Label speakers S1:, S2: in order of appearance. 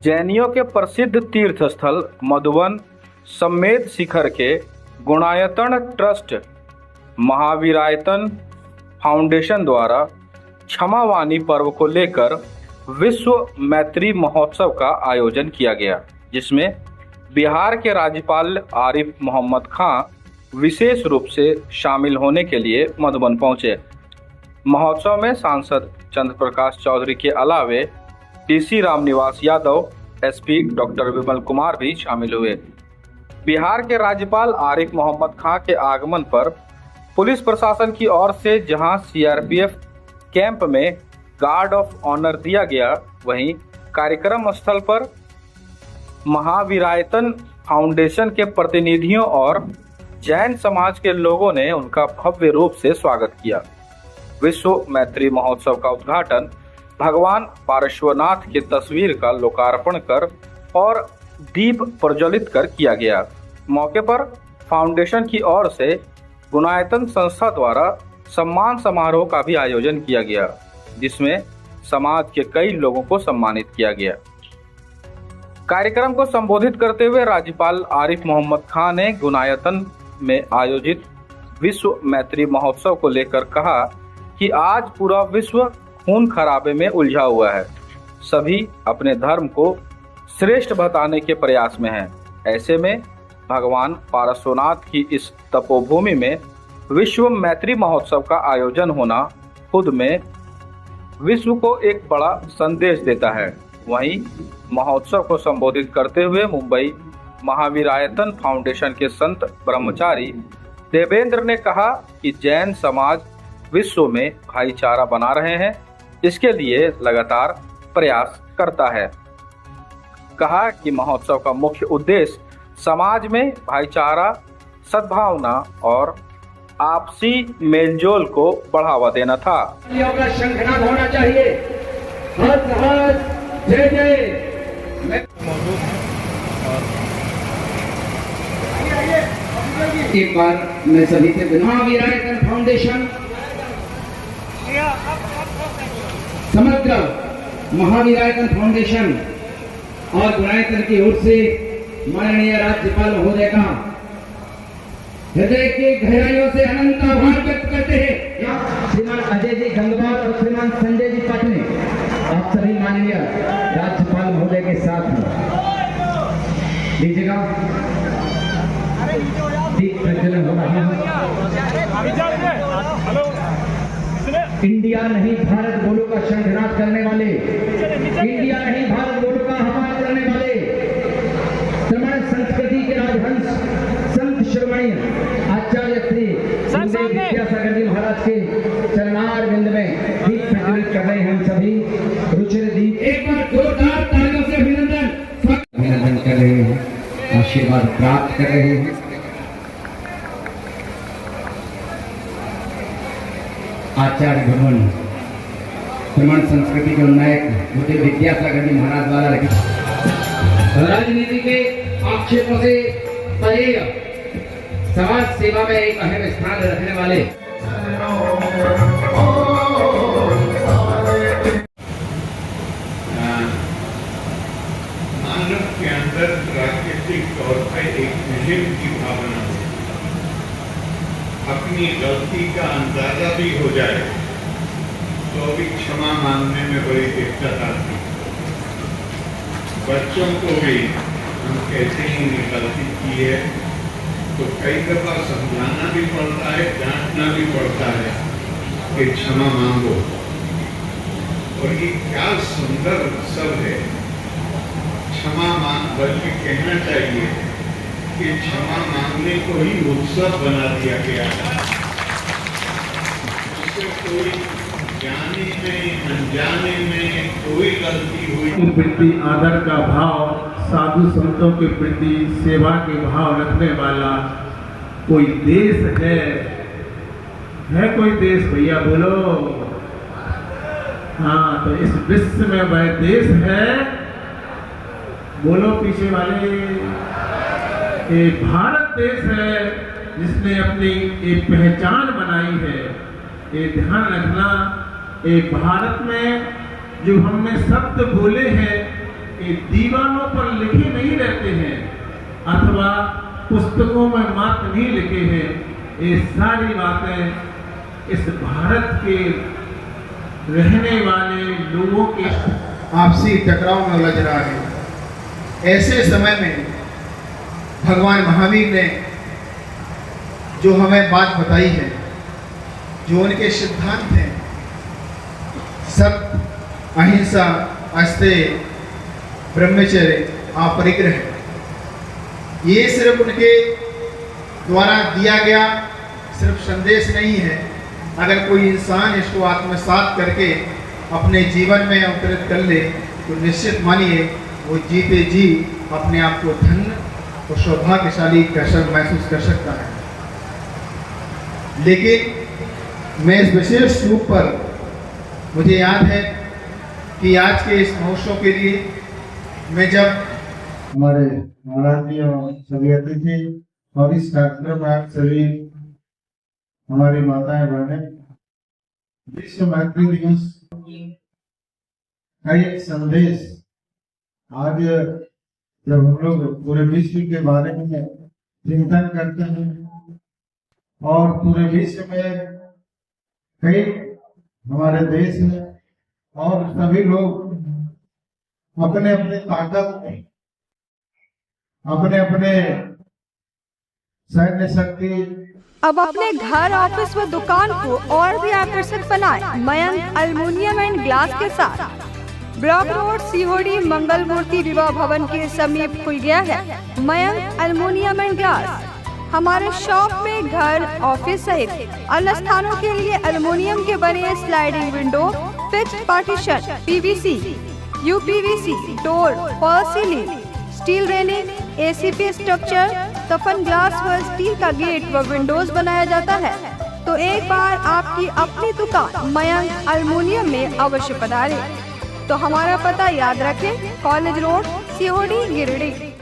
S1: जैनियों के प्रसिद्ध तीर्थ स्थल मधुवन समेत शिखर के गुणायतन ट्रस्ट महावीरायतन फाउंडेशन द्वारा क्षमावानी पर्व को लेकर विश्व मैत्री महोत्सव का आयोजन किया गया, जिसमें बिहार के राज्यपाल आरिफ मोहम्मद खां विशेष रूप से शामिल होने के लिए मधुबन पहुंचे। महोत्सव में सांसद चंद्र प्रकाश चौधरी के अलावे DC Ramniwas Yadav, SP doctor Vimal Kumar भी शामिल हुए। बिहार के राज्यपाल आरिफ मोहम्मद खां के आगमन पर पुलिस प्रशासन की ओर से जहां सीआरपीएफ कैंप में गार्ड ऑफ ऑनर दिया गया, वहीं कार्यक्रम स्थल पर महावीरायतन फाउंडेशन के प्रतिनिधियों और जैन समाज के लोगों ने उनका भव्य रूप से स्वागत किया। विश्व मैत्री महोत्सव का उद्घाटन भगवान पार्श्वनाथ की तस्वीर का लोकार्पण कर और दीप प्रज्वलित कर किया गया। मौके पर फाउंडेशन की ओर से गुणायतन संस्था द्वारा सम्मान समारोह का भी आयोजन किया गया, जिसमें समाज के कई लोगों को सम्मानित किया गया। कार्यक्रम को संबोधित करते हुए राज्यपाल आरिफ मोहम्मद खां ने गुणायतन में आयोजित विश्व मैत्री महोत्सव को लेकर कहा कि आज पूरा विश्व खून खराबे में उलझा हुआ है। सभी अपने धर्म को श्रेष्ठ बताने के प्रयास में हैं। ऐसे में भगवान पार्श्वनाथ की इस तपोभूमि में विश्व मैत्री महोत्सव का आयोजन होना खुद में विश्व को एक बड़ा संदेश देता है। वहीं महोत्सव को संबोधित करते हुए मुंबई महावीरायतन फाउंडेशन के संत ब्रह्मचारी देवेंद्र ने कहा कि जैन समाज विश्व में भाईचारा बना रहे हैं, इसके लिए लगातार प्रयास करता है। कहा कि महोत्सव का मुख्य उद्देश्य समाज में भाईचारा, सद्भावना और आपसी मेलजोल को बढ़ावा देना था।
S2: शंखनाद होना चाहिए। जय जय। एक बार मैं सभी से महावीरायतन फाउंडेशन समग्र महावीरायतन फाउंडेशन और गुणायतन की ओर से माननीय राज्यपाल महोदय का हृदय की गहराइयों से अनंत आभार व्यक्त करते हैं। श्रीमान अजय जी गंगवार और श्रीमान संजय जी पाटने, आप सभी माननीय राज्यपाल महोदय के साथ लीजिएगा। दीप प्रज्वलन हो रहा है। इंडिया नहीं भारत बोलो का शंखनाद करने वाले, इंडिया नहीं भारत बोलो का आह्वान करने वाले श्रमण संस्कृति के राजहंस संत शिरोमणि आचार्य श्री विद्यासागर जी महाराज के चरणार बिंद में दीप प्रज्वलित कर रहे हैं। हम सभी रुचिर दीप एक बार जोरदार तालियों से अभिनंदन कर रहे हैं, आशीर्वाद प्राप्त कर रहे हैं। आचार्य भवन श्रमण संस्कृति के उन्नायक मुझे विद्यासागर जी महाराज द्वारा राजनीति के आक्षेपों से परे समाज सेवा में एक अहम स्थान रखने वाले
S3: मानव के अंदर प्राकृतिक तौर पर एक विजय की भावना हो, अपनी गलती का अंदाजा भी हो जाए तो भी क्षमा मांगने में बड़ी दिक्कत आती। बच्चों को भी हम कहते हैं कि गलती की है तो कई दफा समझाना भी पड़ता है, डांटना भी पड़ता है कि क्षमा मांगो। और ये क्या सुंदर उत्सव है, क्षमा मांग, बल्कि कहना चाहिए कि क्षमा मांगने को ही उत्सव बना दिया गया है। उससे कोई जाने में अनजाने में कोई गलती हुई
S4: के प्रति आदर का भाव, साधु संतों के प्रति सेवा के भाव रखने वाला कोई देश है कोई देश? भैया बोलो। हाँ, तो इस विश्व में वह देश है, बोलो पीछे वाले, ये भारत देश है जिसने अपनी एक पहचान बनाई है। ये ध्यान रखना, ये भारत में जो हमने शब्द बोले हैं, ये दीवानों पर लिखे नहीं रहते हैं अथवा पुस्तकों में मात्र नहीं लिखे हैं। ये सारी बातें इस भारत के रहने वाले लोगों के
S5: आपसी टकराव में उलझ रहा है। ऐसे समय में भगवान महावीर ने जो हमें बात बताई है, जो उनके सिद्धांत हैं, सत्य, अहिंसा, अस्तेय, ब्रह्मचर्य, अपरिग्रह, ये सिर्फ उनके द्वारा दिया गया सिर्फ संदेश नहीं है। अगर कोई इंसान इसको आत्मसात करके अपने जीवन में अवतरित कर ले तो निश्चित मानिए वो जीते जी अपने आप को धन्य और सौभाग्यशाली महसूस कर सकता है। लेकिन मैं इस विशेष रूप पर मुझे याद है कि आज के इस महोत्सव के लिए मैं जब
S6: हमारे महाराज जी और सभी अतिथि और इस कार्यक्रम में आप सभी हमारी माताएं बहनें, विश्व मैत्री दिवस का एक संदेश आज जब हम लोग पूरे विश्व के बारे में चिंतन करते हैं और पूरे विश्व में कई हमारे देश में और सभी लोग अपने अपने ताकत में अपने अपने सैन्य शक्ति
S7: अब अपने घर, ऑफिस व दुकान को और भी आकर्षक बनाएं मयंक एल्युमिनियम एंड ग्लास के साथ। ब्लॉक रोड सीहोड़ी मंगल मूर्ति विवाह भवन के समीप खुल गया है मयंक एल्युमिनियम एंड ग्लास। हमारे शॉप में घर, ऑफिस सहित अन्य स्थानों के लिए एल्युमिनियम के बने sliding window, fixed partition, PVC, UPVC, door, fall ceiling, steel railing, ACP structure, सफन ग्लास व स्टील का गेट व विंडोज बनाया जाता है। तो एक बार आपकी अपनी दुकान मयंक एल्युमिनियम में अवश्य पधारें। तो हमारा पता याद रखें, कॉलेज रोड, सीहोड़ी, गिरिडीह।